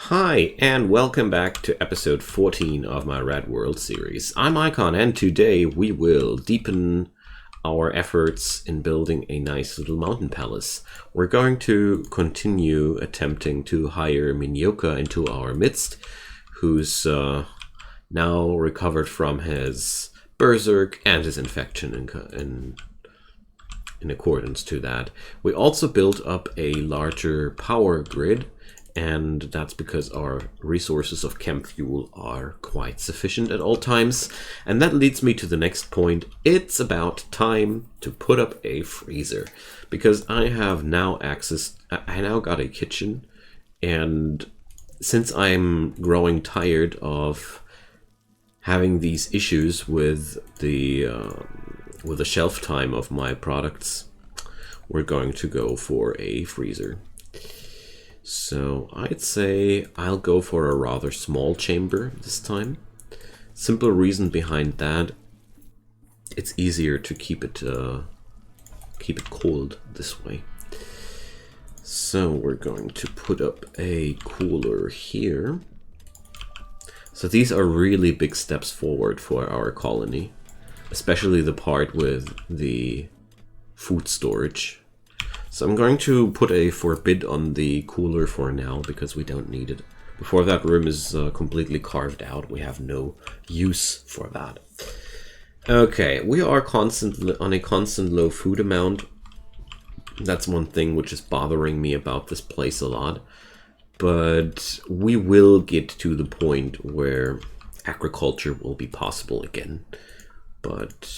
Hi, and welcome back to episode 14 of my Radworld series. I'm Icon, and today we will deepen our efforts in building a nice little mountain palace. We're going to continue attempting to hire Minyoka into our midst, who's now recovered from his berserk and his infection in accordance to that. We also built up a larger power grid, and that's because our resources of chem fuel are quite sufficient at all times. And that leads me to the next point. It's about time to put up a freezer, because I have now I now got a kitchen, and since I'm growing tired of having these issues with the shelf time of my products, we're going to go for a freezer. So I'd say I'll go for a rather small chamber this time. Simple reason behind that: it's easier to keep it cold this way. So we're going to put up a cooler here. So these are really big steps forward for our colony, especially the part with the food storage. So I'm going to put a forbid on the cooler for now, because we don't need it. Before that room is completely carved out, we have no use for that. Okay, we are constantly on a constant low food amount. That's one thing which is bothering me about this place a lot. But we will get to the point where agriculture will be possible again. But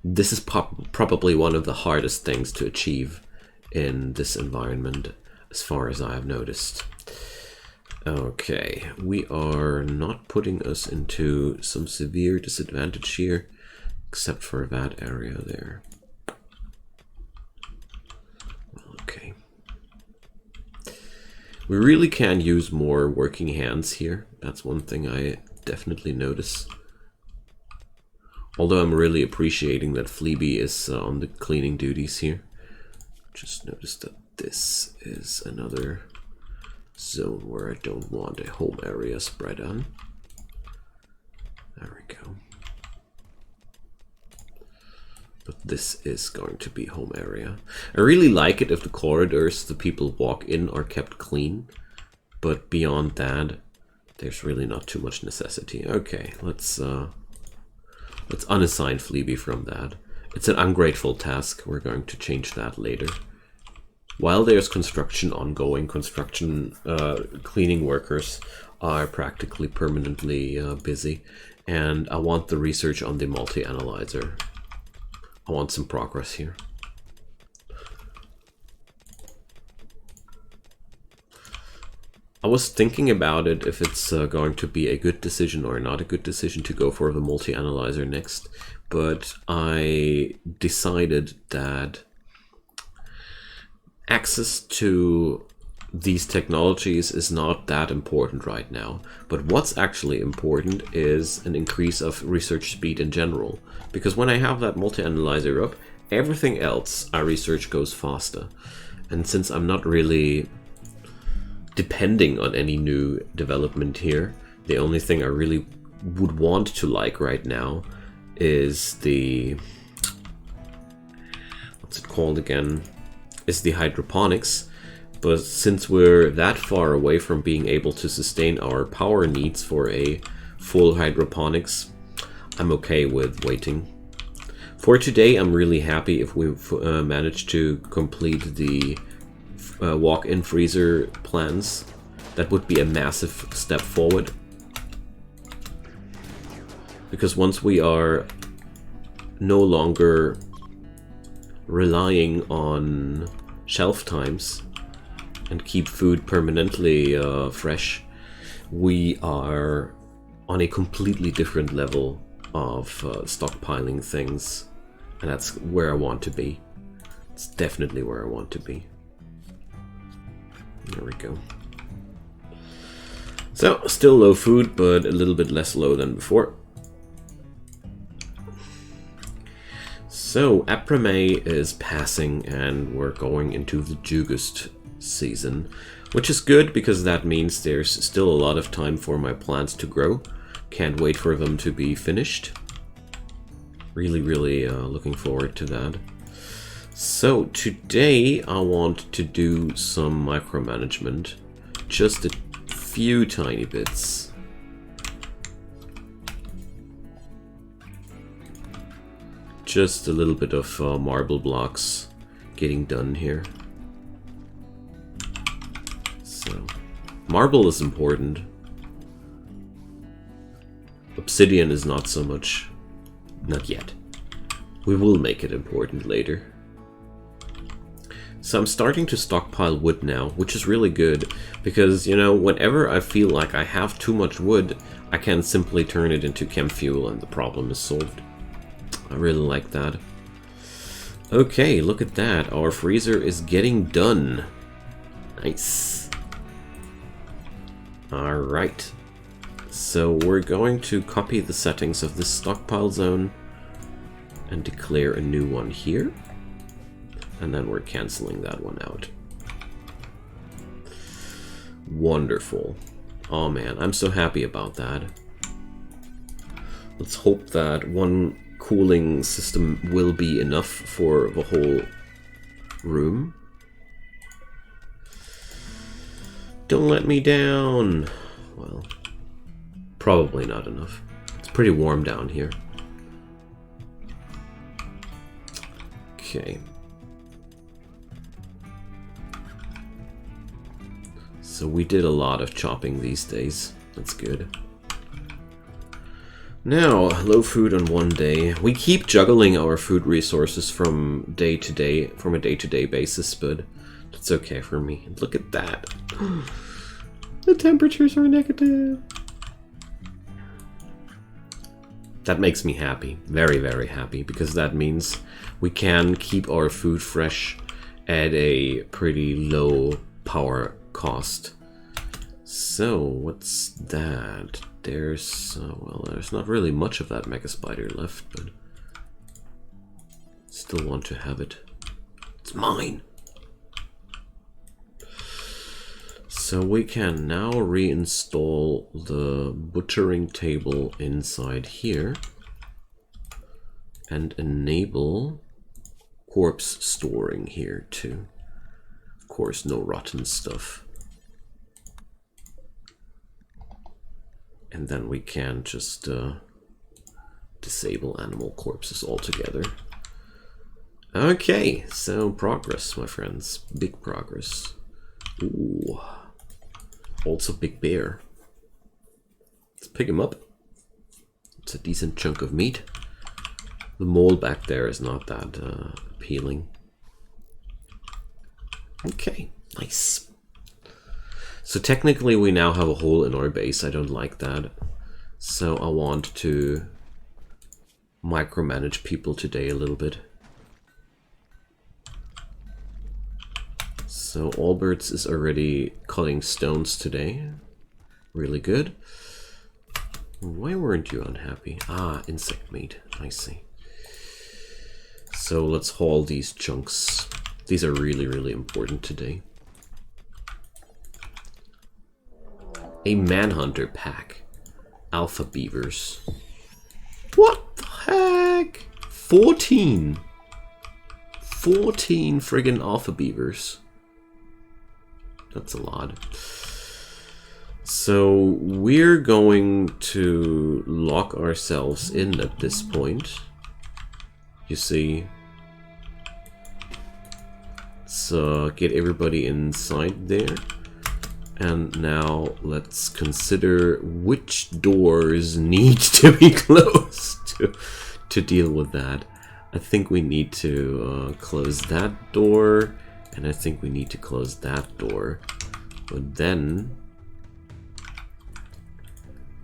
this is probably one of the hardest things to achieve in this environment, as far as I have noticed. Okay, we are not putting us into some severe disadvantage here, except for that area there. Okay. We really can use more working hands here. That's one thing I definitely notice. Although I'm really appreciating that Fleeby is on the cleaning duties here. Just noticed that this is another zone where I don't want a home area spread on. There we go. But this is going to be home area. I really like it if the corridors the people walk in are kept clean, but beyond that, there's really not too much necessity. Okay, let's unassign Fleeby from that. It's an ungrateful task. We're going to change that later. While there's construction ongoing, cleaning workers are practically permanently busy, and I want the research on the multi-analyzer. I want some progress here. I was thinking about it, if it's going to be a good decision or not a good decision to go for the multi-analyzer next, but I decided that access to these technologies is not that important right now. But what's actually important is an increase of research speed in general. Because when I have that multi-analyzer up, everything else I research goes faster. And since I'm not really depending on any new development here, the only thing I really would want to like right now is the... what's it called again? Is the hydroponics. But since we're that far away from being able to sustain our power needs for a full hydroponics, I'm okay with waiting. For today, I'm really happy if we manage to complete the walk-in freezer plans. That would be a massive step forward. Because once we are no longer relying on shelf times and keep food permanently fresh, we are on a completely different level of stockpiling things, and that's where I want to be. It's definitely where I want to be. There we go. So, still low food, but a little bit less low than before. So, April-May is passing and we're going into the Jugust season. Which is good, because that means there's still a lot of time for my plants to grow. Can't wait for them to be finished. Really, really looking forward to that. So today I want to do some micromanagement. Just a few tiny bits. Just a little bit of marble blocks getting done here. So, marble is important. Obsidian is not so much. Not yet. We will make it important later. So I'm starting to stockpile wood now, which is really good, because, you know, whenever I feel like I have too much wood, I can simply turn it into chem fuel and the problem is solved. I really like that. Okay, look at that. Our freezer is getting done. Nice. Alright. So we're going to copy the settings of this stockpile zone and declare a new one here. And then we're canceling that one out. Wonderful. Oh man, I'm so happy about that. Let's hope that one cooling system will be enough for the whole room. Don't let me down. Well, probably not enough. It's pretty warm down here. Okay. So we did a lot of chopping these days. That's good. Now, low food on one day. We keep juggling our food resources from day to day, from a day-to-day basis, but that's okay for me. And look at that. The temperatures are negative. That makes me happy. Very, very happy, because that means we can keep our food fresh at a pretty low power cost. So what's that? There's well, there's not really much of that mega spider left, but still want to have it. It's mine. So we can now reinstall the butchering table inside here and enable corpse storing here too. Of course, no rotten stuff. And then we can just disable animal corpses altogether. Okay, so progress, my friends. Big progress. Ooh. Also big bear. Let's pick him up. It's a decent chunk of meat. The mole back there is not that appealing. Okay, nice. So technically we now have a hole in our base. I don't like that. So I want to micromanage people today a little bit. So Alberts is already cutting stones today. Really good. Why weren't you unhappy? Ah, insect meat. I see. So let's haul these chunks. These are really, really important today. A manhunter pack. Alpha beavers. What the heck? 14! 14 friggin' alpha beavers. That's a lot. So we're going to lock ourselves in at this point. You see. Let's get everybody inside there. And now let's consider which doors need to be closed to deal with that. I think we need to close that door, and I think we need to close that door. But then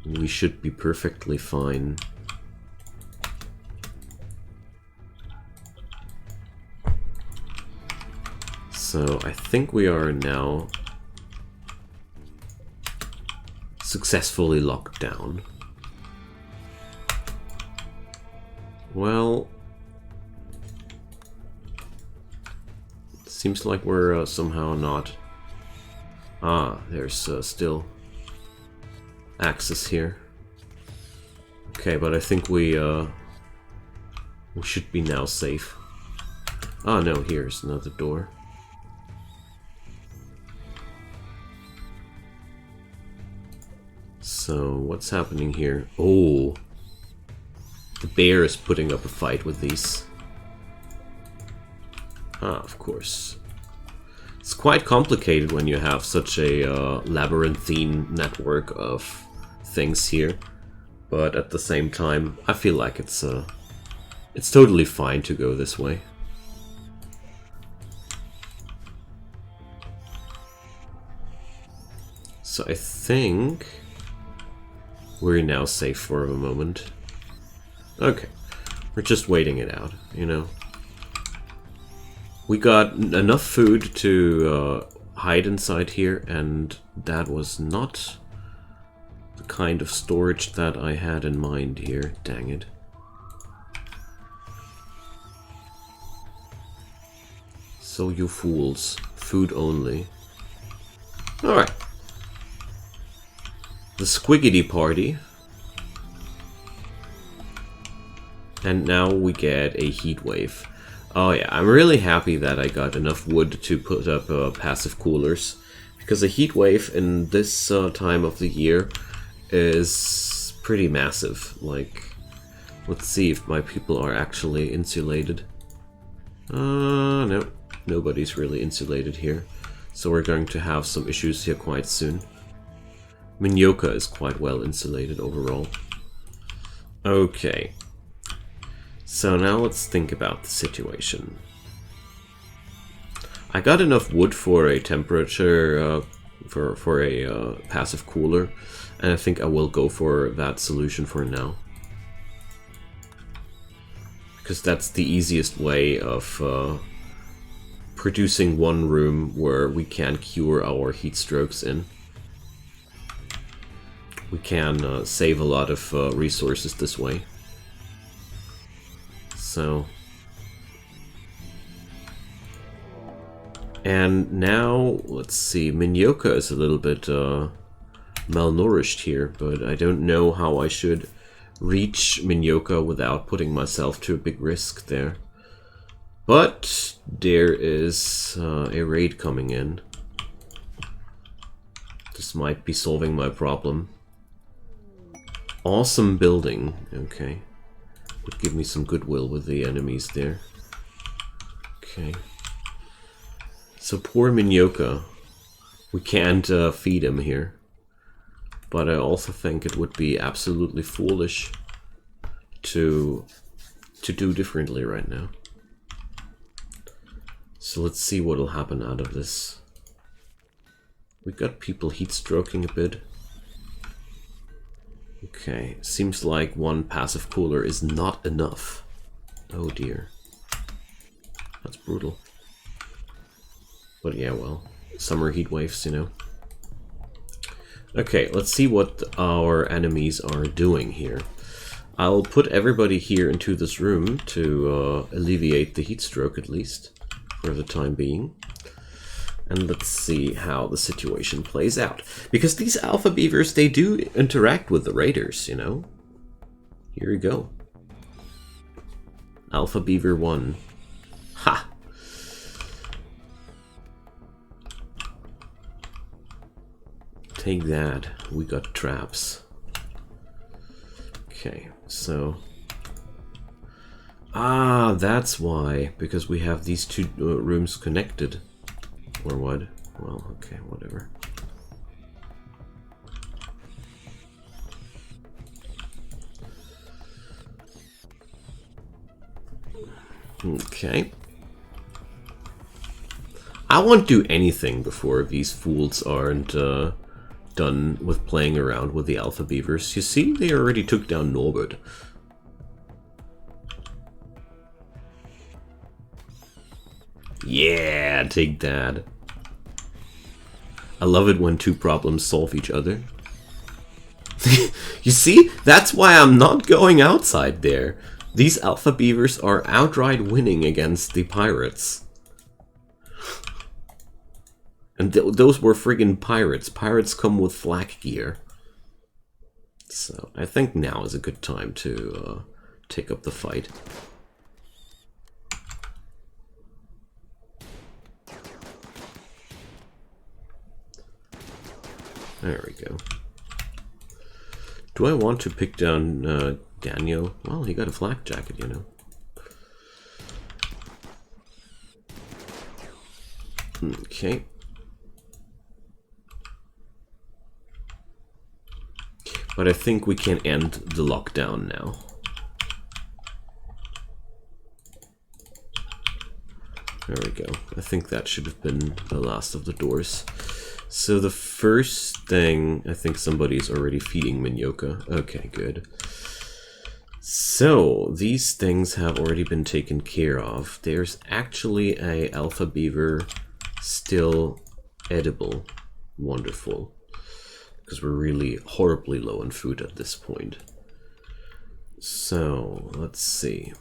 we should be perfectly fine. So I think we are now successfully locked down. Well, seems like we're somehow not. Ah, there's still access here. Okay, but I think we should be now safe. Oh no, here's another door. So, what's happening here? Oh, the bear is putting up a fight with these. Ah, of course. It's quite complicated when you have such a labyrinthine network of things here. But at the same time, I feel like it's totally fine to go this way. So I think we're now safe for a moment. Okay, we're just waiting it out, you know. We got enough food to hide inside here, and that was not the kind of storage that I had in mind here. Dang it. So you fools. Food only. Alright. The Squiggity Party. And now we get a heat wave. Oh yeah, I'm really happy that I got enough wood to put up passive coolers. Because a heat wave in this time of the year is pretty massive. Like, let's see if my people are actually insulated. No, nobody's really insulated here. So we're going to have some issues here quite soon. Minyoka is quite well insulated overall. Okay. So now let's think about the situation. I got enough wood for a temperature, for a passive cooler, and I think I will go for that solution for now. Because that's the easiest way of producing one room where we can cure our heat strokes in. We can save a lot of resources this way. So, and now let's see. Minyoka is a little bit malnourished here, but I don't know how I should reach Minyoka without putting myself to a big risk there. But there is a raid coming in. This might be solving my problem. Awesome building. Okay. Would give me some goodwill with the enemies there. Okay. So poor Minyoka. We can't feed him here. But I also think it would be absolutely foolish to do differently right now. So let's see what will happen out of this. We got people heat stroking a bit. Okay, seems like one passive cooler is not enough. Oh dear. That's brutal. But yeah, well, summer heat waves, you know. Okay, let's see what our enemies are doing here. I'll put everybody here into this room to alleviate the heat stroke at least, for the time being. And let's see how the situation plays out. Because these alpha beavers, they do interact with the raiders, you know? Here we go. Alpha beaver 1. Ha! Take that. We got traps. Okay, so... Ah, that's why. Because we have these two rooms connected. Or what? Well, okay, whatever. Okay. I won't do anything before these fools aren't done with playing around with the alpha beavers. You see, they already took down Norbert. Yeah, take that. I love it when two problems solve each other. You see? That's why I'm not going outside there. These alpha beavers are outright winning against the pirates. And those were friggin' pirates. Pirates come with flak gear. So I think now is a good time to take up the fight. There we go. Do I want to pick down Daniel? Well, he got a flak jacket, you know. Okay. But I think we can end the lockdown now. There we go. I think that should have been the last of the doors. So the first thing, I think somebody's already feeding Minyoka. Okay, good. So these things have already been taken care of. There's actually a alpha beaver still edible. Wonderful. Because we're really horribly low on food at this point. So, let's see.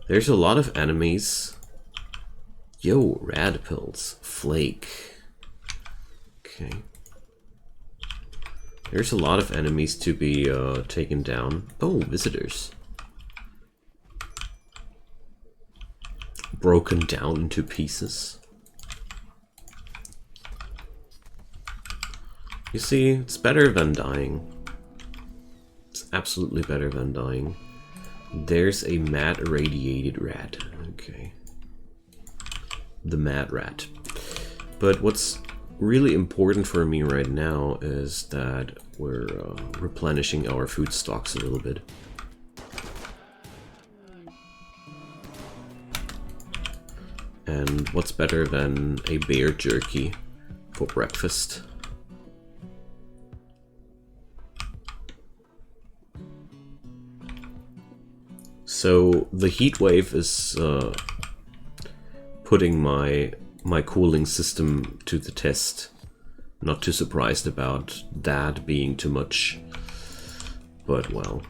There's a lot of enemies. Yo, rad pills. Flake. Okay. There's a lot of enemies to be taken down. Oh, visitors. Broken down into pieces. You see, it's better than dying. It's absolutely better than dying. There's a mad irradiated rat. Okay. The mad rat. But what's really important for me right now is that we're replenishing our food stocks a little bit. And what's better than a bear jerky for breakfast? So the heat wave is putting my cooling system to the test. Not too surprised about that being too much, but well.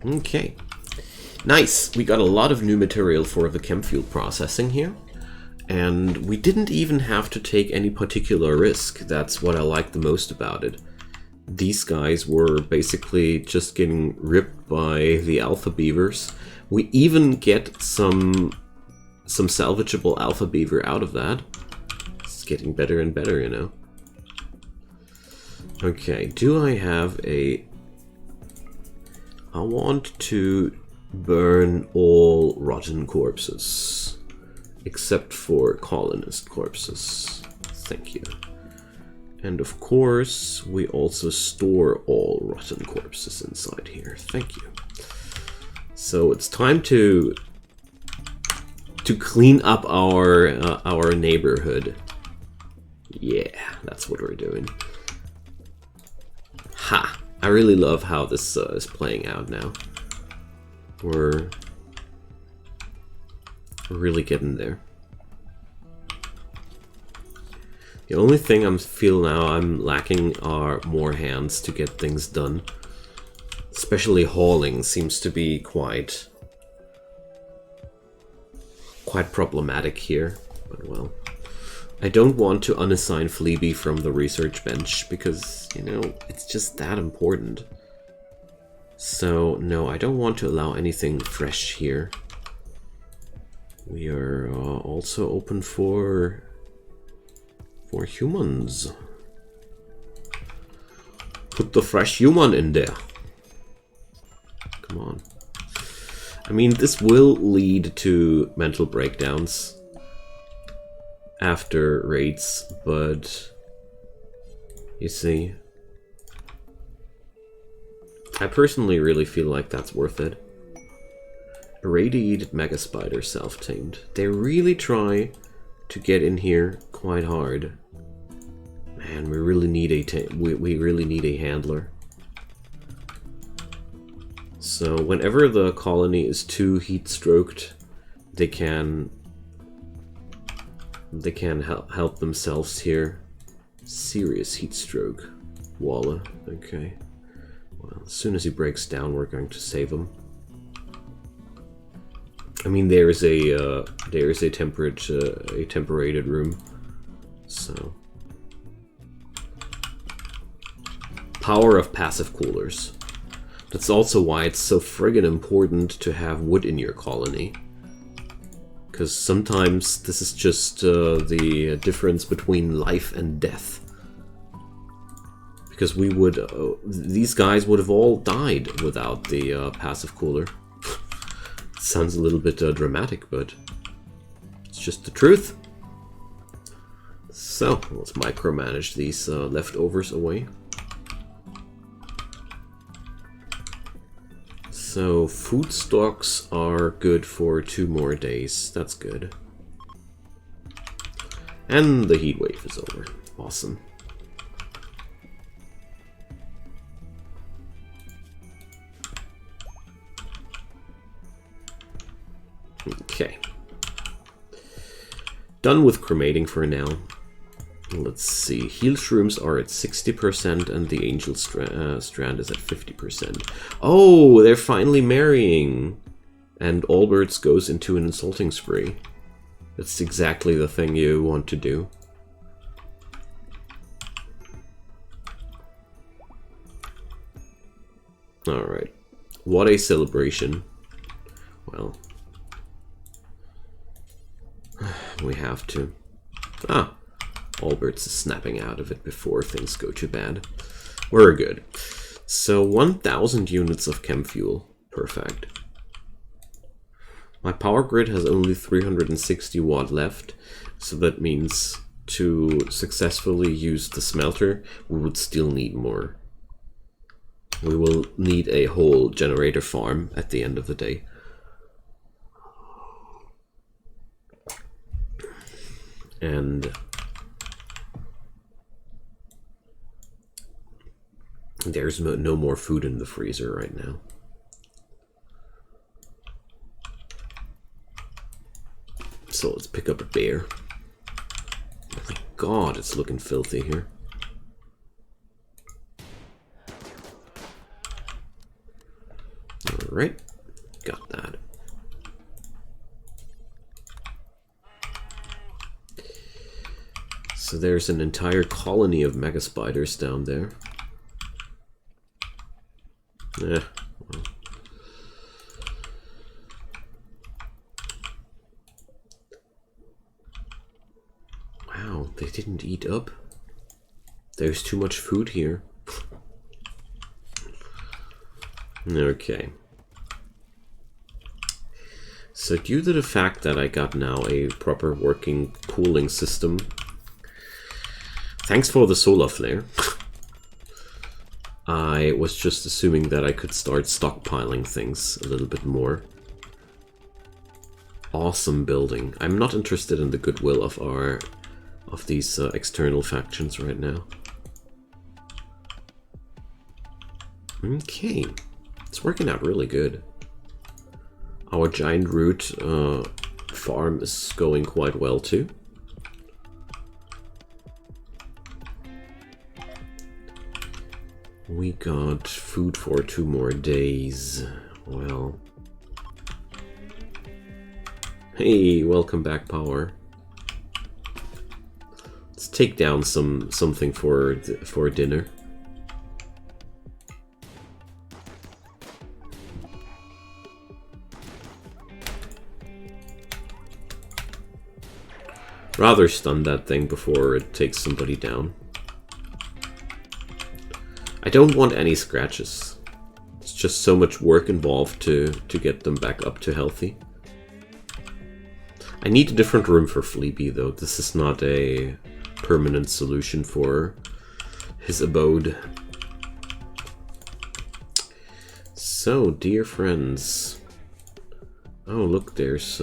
Okay, nice. We got a lot of new material for the chem fuel processing here, and we didn't even have to take any particular risk. That's what I like the most about it. These guys were basically just getting ripped by the alpha beavers. We even get some salvageable alpha beaver out of that. It's getting better and better, you know. Okay, do I have a... I want to burn all rotten corpses. Except for colonist corpses. Thank you. And of course, we also store all rotten corpses inside here. Thank you. So it's time to clean up our neighborhood. Yeah, that's what we're doing. Ha! I really love how this is playing out now. We're really getting there. The only thing I feel now I'm lacking are more hands to get things done. Especially hauling seems to be quite problematic here, but well. I don't want to unassign Fleabee from the research bench because, you know, it's just that important. So, no, I don't want to allow anything fresh here. We are also open for humans. Put the fresh human in there. Come on. I mean, this will lead to mental breakdowns after raids, but you see, I personally really feel like that's worth it. Irradiated mega spider self-tamed. They really try to get in here quite hard. Man, we really need we really need a handler. So whenever the colony is too heat-stroked, they can help themselves here. Serious heat stroke. Walla. Okay. Well, as soon as he breaks down, we're going to save him. I mean, there is a temperated room, so power of passive coolers. That's also why it's so friggin' important to have wood in your colony, because sometimes this is just the difference between life and death. Because we would, these guys would have all died without the passive cooler. Sounds a little bit dramatic, but it's just the truth. So, let's micromanage these leftovers away. So, food stocks are good for 2 more days. That's good. And the heat wave is over. Awesome. Okay. Done with cremating for now. Let's see. Heal shrooms are at 60% and the angel strand is at 50%. Oh, they're finally marrying. And Allbirds goes into an insulting spree. That's exactly the thing you want to do. Alright. What a celebration. Well, we have to. Ah, Albert's is snapping out of it before things go too bad. We're good. So 1,000 units of chem fuel. Perfect. My power grid has only 360 watt left, so that means to successfully use the smelter, we would still need more. We will need a whole generator farm at the end of the day. And there's no more food in the freezer right now. So let's pick up a bear. Oh my god, it's looking filthy here. Alright, got that. So there's an entire colony of mega spiders down there. Well. Wow, they didn't eat up. There's too much food here. Okay. So due to the fact that I got now a proper working cooling system, thanks for the solar flare, I was just assuming that I could start stockpiling things a little bit more. Awesome building. I'm not interested in the goodwill of these external factions right now. Okay, it's working out really good. Our giant root farm is going quite well too. We got food for 2 more days. Well. Hey, welcome back, Power. Let's take down something for dinner. Rather stun that thing before it takes somebody down. I don't want any scratches. It's just so much work involved to get them back up to healthy. I need a different room for Fleepy though. This is not a permanent solution for his abode. So, dear friends. Oh, look, there's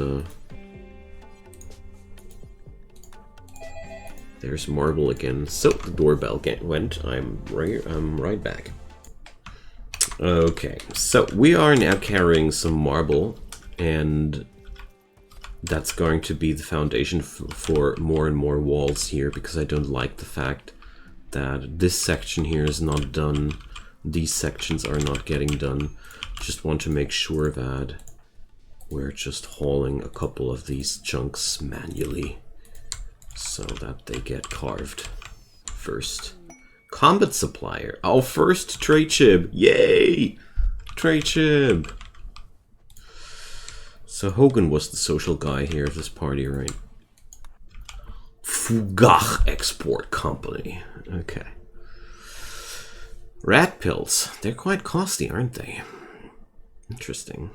marble again. So the doorbell went. I'm right back. Okay, so we are now carrying some marble, and that's going to be the foundation for more and more walls here, because I don't like the fact that this section here is not done. These sections are not getting done. Just want to make sure that we're just hauling a couple of these chunks manually so that they get carved first. Combat supplier, our first trade ship. Yay! Trade ship. So Hogan was the social guy here of this party, right? Fugach Export Company. Okay. Rat pills. They're quite costly, aren't they? Interesting.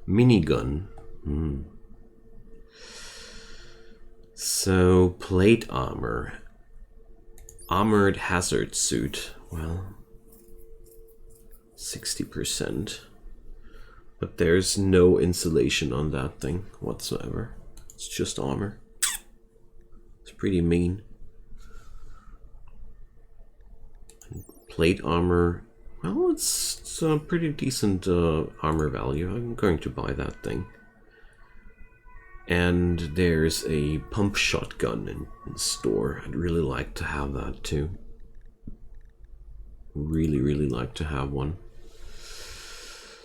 Minigun. So, plate armor. Armored hazard suit. Well, 60%. But there's no insulation on that thing whatsoever. It's just armor. It's pretty mean. Plate armor. Well, it's a pretty decent armor value. I'm going to buy that thing. And there's a pump shotgun in store. I'd really like to have that too. Really like to have one.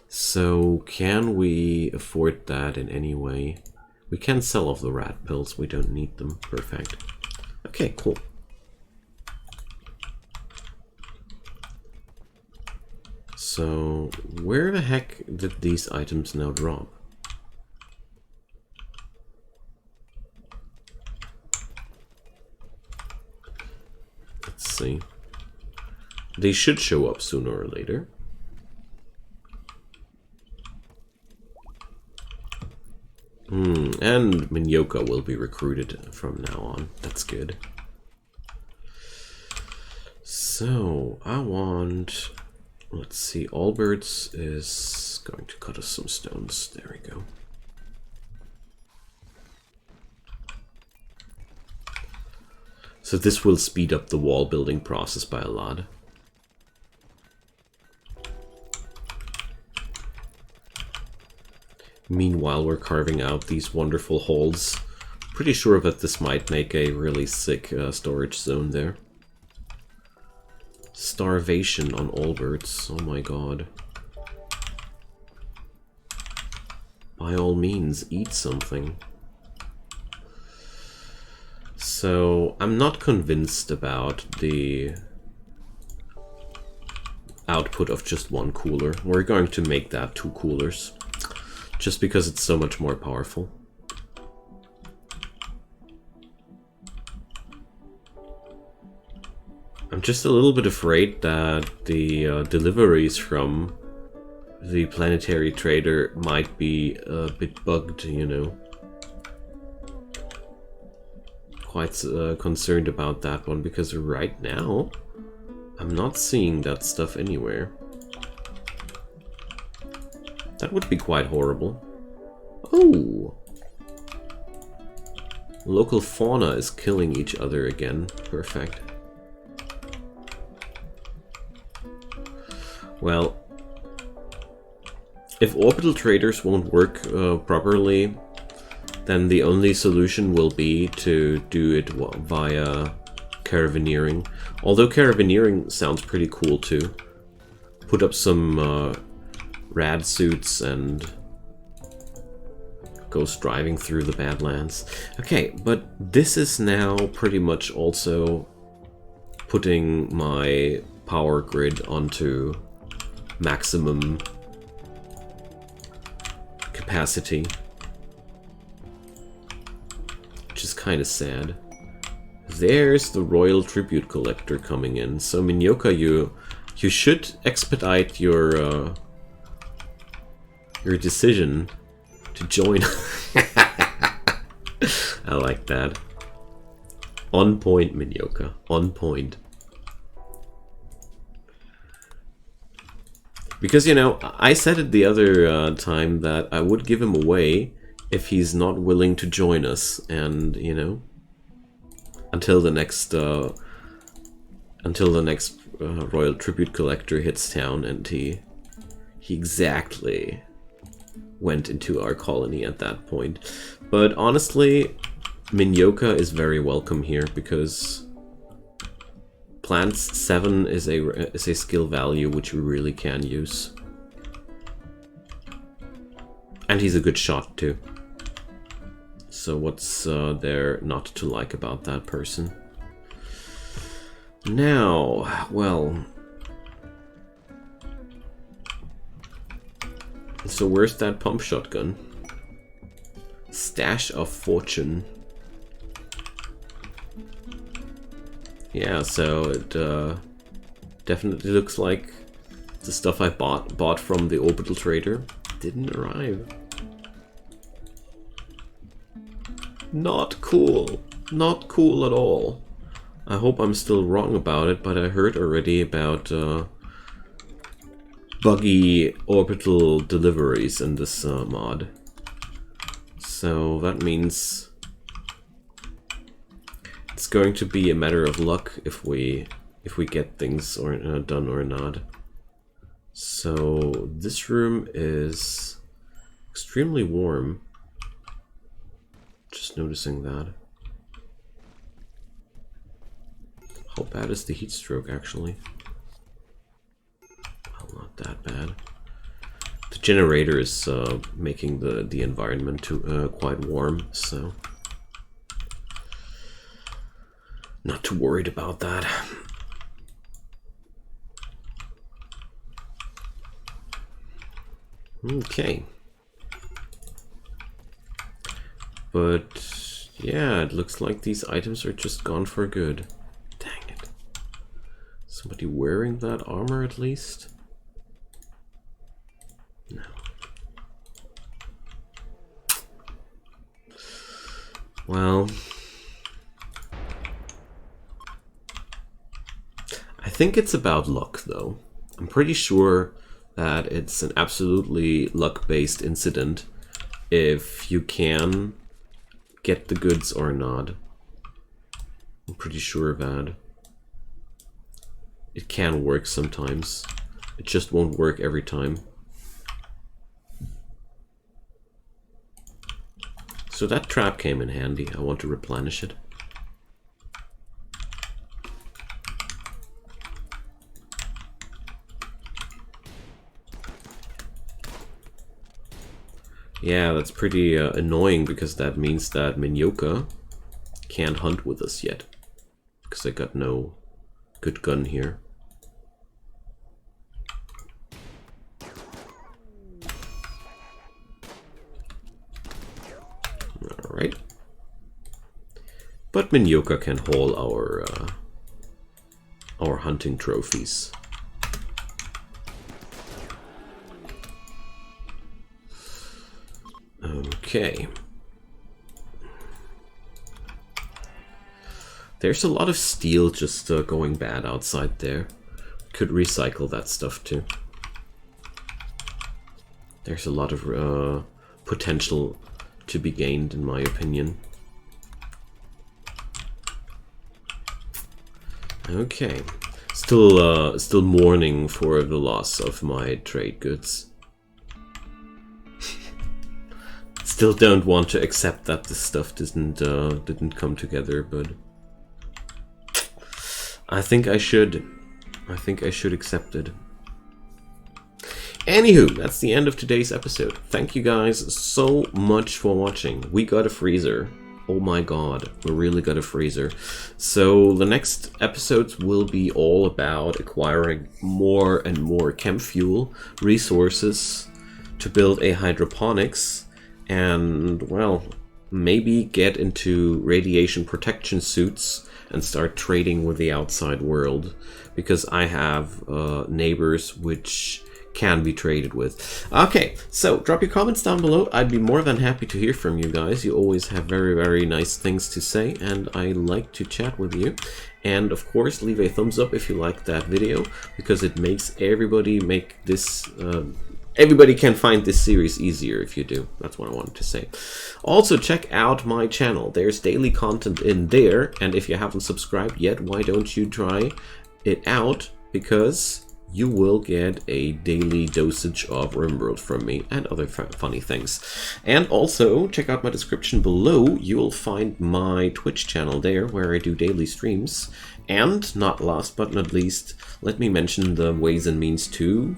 So, can we afford that in any way? We can sell off the rat pills. We don't need them. Perfect. Okay, cool. So, where the heck did these items now drop? Let's see. They should show up sooner or later. And Minyoka will be recruited from now on. That's good. So, I want... Let's see, Allbirds is going to cut us some stones. There we go. So this will speed up the wall building process by a lot. Meanwhile, we're carving out these wonderful holes. Pretty sure that this might make a really sick storage zone there. Starvation on Allbirds. Oh my god. By all means, eat something. So, I'm not convinced about the output of just one cooler. We're going to make that 2 coolers. Just because it's so much more powerful. I'm just a little bit afraid that the deliveries from the planetary trader might be a bit bugged, you know. Quite concerned about that one, because right now I'm not seeing that stuff anywhere. That would be quite horrible. Oh! Local fauna is killing each other again. Perfect. Well, if orbital traders won't work properly, then the only solution will be to do it via caravanneering. Although caravanneering sounds pretty cool too. Put up some rad suits and go driving through the Badlands. Okay, but this is now pretty much also putting my power grid onto maximum capacity, which is kind of sad. There's the Royal Tribute Collector coming in. So Minyoka, you should expedite your decision to join. I like that. On point, Minyoka. On point. Because, you know, I said it the other time that I would give him away if he's not willing to join us. And, you know, until the next Royal Tribute Collector hits town, and he exactly went into our colony at that point. But honestly, Minyoka is very welcome here, because Plants 7 is a skill value which we really can use. And he's a good shot too. So what's there not to like about that person? Now, well... So where's that pump shotgun? Stash of fortune. Yeah, so it definitely looks like the stuff I bought from the orbital trader didn't arrive. Not cool. Not cool at all. I hope I'm still wrong about it, but I heard already about buggy orbital deliveries in this mod. So that means it's going to be a matter of luck if we get things or done or not. So this room is extremely warm. Just noticing that. How bad is the heat stroke actually? Well, not that bad. The generator is making the environment quite warm, so not too worried about that. Okay. But yeah, it looks like these items are just gone for good. Dang it. Somebody wearing that armor at least? No. Well, I think it's about luck though. I'm pretty sure that it's an absolutely luck-based incident if you can get the goods or not. I'm pretty sure that it can work sometimes. It just won't work every time. So that trap came in handy. I want to replenish it. Yeah, that's pretty annoying because that means that Minyoka can't hunt with us yet. Because I got no good gun here. Alright. But Minyoka can haul our hunting trophies. Okay. There's a lot of steel just going bad outside there. Could recycle that stuff too. There's a lot of potential to be gained, in my opinion. Okay. Still mourning for the loss of my trade goods. Still don't want to accept that this stuff didn't come together, but I think I should. I think I should accept it. Anywho, that's the end of today's episode. Thank you guys so much for watching. We got a freezer. Oh my god, we really got a freezer. So the next episodes will be all about acquiring more and more chem fuel, resources to build a hydroponics, and, well, maybe get into radiation protection suits and start trading with the outside world, because I have neighbors which can be traded with. Okay, so drop your comments down below. I'd be more than happy to hear from you guys. You always have very, very nice things to say, and I like to chat with you. And of course, leave a thumbs up if you like that video, because it makes everybody make this everybody can find this series easier if you do. That's what I wanted to say. Also, check out my channel. There's daily content in there, and if you haven't subscribed yet, why don't you try it out? Because you will get a daily dosage of Rimworld from me and other funny things. And also, check out my description below. You'll find my Twitch channel there, where I do daily streams. And, not last but not least, let me mention the ways and means to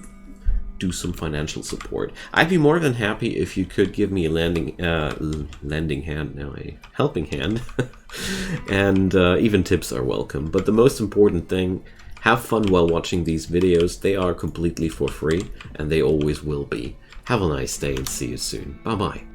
do some financial support. I'd be more than happy if you could give me a lending hand, now a helping hand, and even tips are welcome. But the most important thing, have fun while watching these videos. They are completely for free, and they always will be. Have a nice day and see you soon. Bye bye.